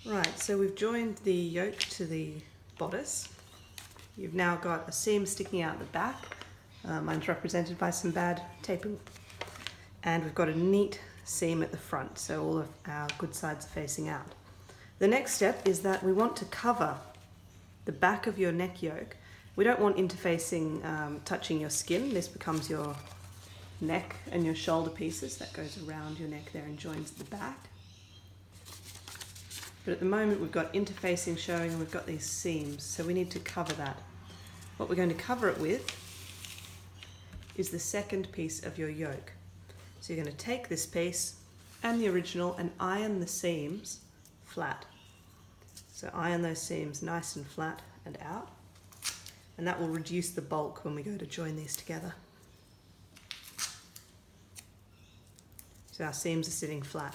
Right, so we've joined the yoke to the bodice. You've now got a seam sticking out the back. Mine's represented by some bad taping. And we've got a neat seam at the front, so all of our good sides are facing out. The next step is that we want to cover the back of your neck yoke. We don't want interfacing touching your skin. This becomes your neck and your shoulder pieces. That goes around your neck there and joins the back. But at the moment we've got interfacing showing and we've got these seams, so we need to cover that. What we're going to cover it with is the second piece of your yoke. So you're going to take this piece and the original and iron the seams flat. So iron those seams nice and flat and out, and that will reduce the bulk when we go to join these together. So our seams are sitting flat.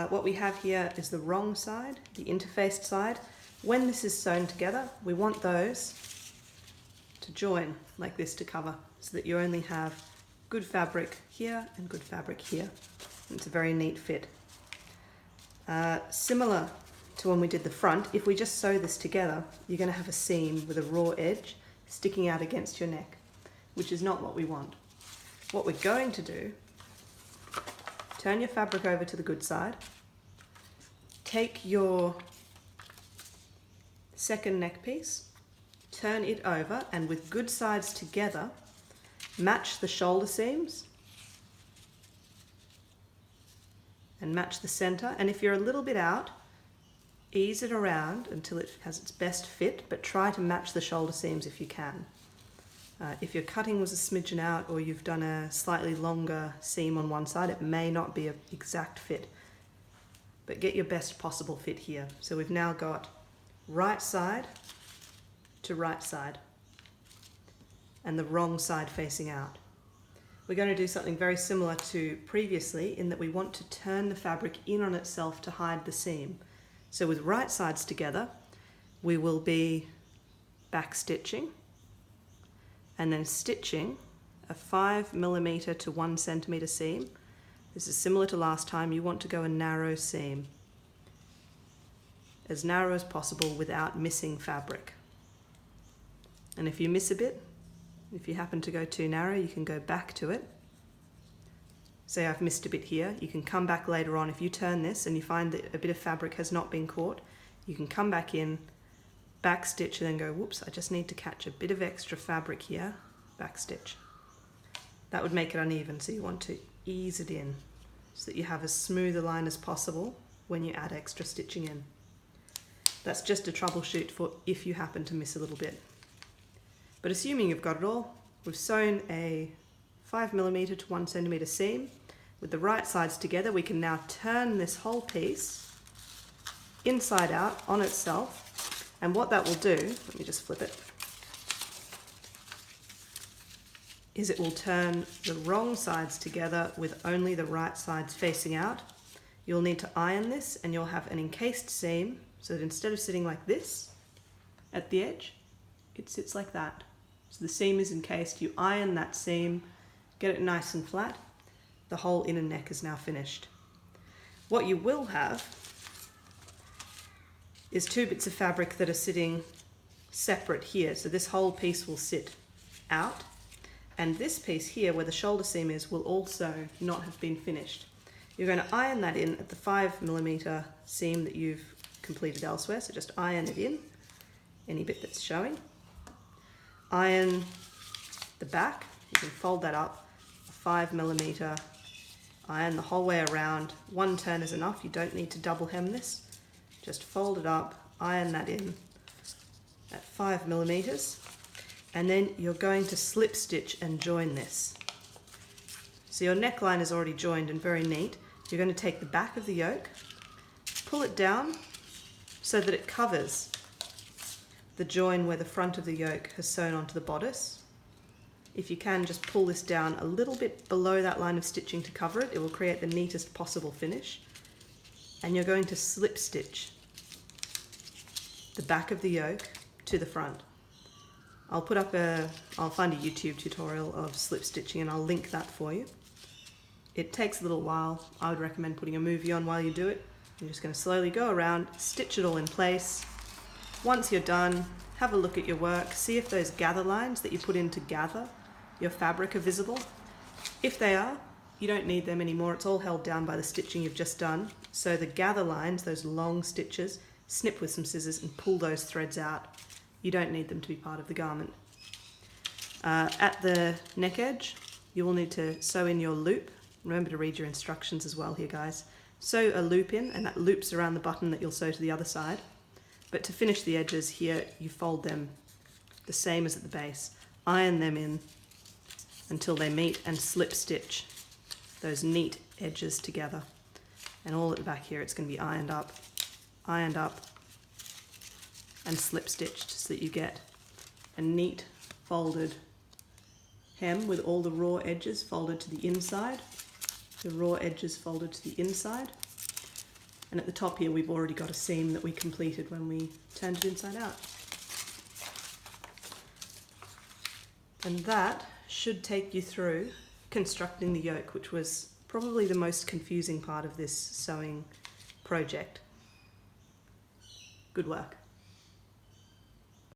What we have here is the wrong side, the interfaced side. When this is sewn together, we want those to join like this to cover, so that you only have good fabric here and good fabric here. It's a very neat fit. Similar to when we did the front, if we just sew this together, you're going to have a seam with a raw edge sticking out against your neck, which is not what we want. What we're going to do, turn your fabric over to the good side, take your second neck piece, turn it over, and with good sides together, match the shoulder seams and match the center. And if you're a little bit out, ease it around until it has its best fit, but try to match the shoulder seams if you can. If your cutting was a smidgen out or you've done a slightly longer seam on one side, it may not be an exact fit, but get your best possible fit here. So we've now got right side to right side and the wrong side facing out. We're going to do something very similar to previously in that we want to turn the fabric in on itself to hide the seam. So with right sides together, we will be back stitching and then stitching a 5mm to 1cm seam. This is similar to last time. You want to go a narrow seam, as narrow as possible without missing fabric. And if you miss a bit, if you happen to go too narrow, you can go back to it. Say I've missed a bit here, you can come back later on. If you turn this and you find that a bit of fabric has not been caught, you can come back in, back stitch, and then go, whoops, I just need to catch a bit of extra fabric here, back stitch. That would make it uneven, so you want to ease it in so that you have as smooth a line as possible when you add extra stitching in. That's just a troubleshoot for if you happen to miss a little bit. But assuming you've got it all, we've sewn a 5mm to 1cm seam. With the right sides together, we can now turn this whole piece inside out on itself. And what that will do, let me just flip it, is it will turn the wrong sides together with only the right sides facing out. You'll need to iron this and you'll have an encased seam, so that instead of sitting like this at the edge, it sits like that. So the seam is encased, you iron that seam, get it nice and flat. The whole inner neck is now finished. What you will have is two bits of fabric that are sitting separate here. So this whole piece will sit out, and this piece here where the shoulder seam is will also not have been finished. You're going to iron that in at the 5mm seam that you've completed elsewhere, so just iron it in, any bit that's showing. Iron the back, you can fold that up, a 5mm, iron the whole way around. One turn is enough, you don't need to double hem this. Just fold it up, iron that in at 5mm, and then you're going to slip stitch and join this. So your neckline is already joined and very neat. You're going to take the back of the yoke, pull it down so that it covers the join where the front of the yoke has sewn onto the bodice. If you can, just pull this down a little bit below that line of stitching to cover it. It will create the neatest possible finish. And you're going to slip stitch the back of the yoke to the front. I'll find a YouTube tutorial of slip stitching and I'll link that for you. It takes a little while. I would recommend putting a movie on while you do it. You're just going to slowly go around, stitch it all in place. Once you're done, have a look at your work, see if those gather lines that you put in to gather your fabric are visible. If they are, you don't need them anymore. It's all held down by the stitching you've just done. So the gather lines, those long stitches, snip with some scissors and pull those threads out. You don't need them to be part of the garment. At the neck edge, you will need to sew in your loop. Remember to read your instructions as well here, guys. Sew a loop in, and that loops around the button that you'll sew to the other side. But to finish the edges here, you fold them the same as at the base. Iron them in until they meet and slip stitch those neat edges together. And all at the back here, it's going to be ironed up, and slip stitched so that you get a neat folded hem with all the raw edges folded to the inside, the raw edges folded to the inside. And at the top here, we've already got a seam that we completed when we turned it inside out. And that should take you through constructing the yoke, which was probably the most confusing part of this sewing project. Good work.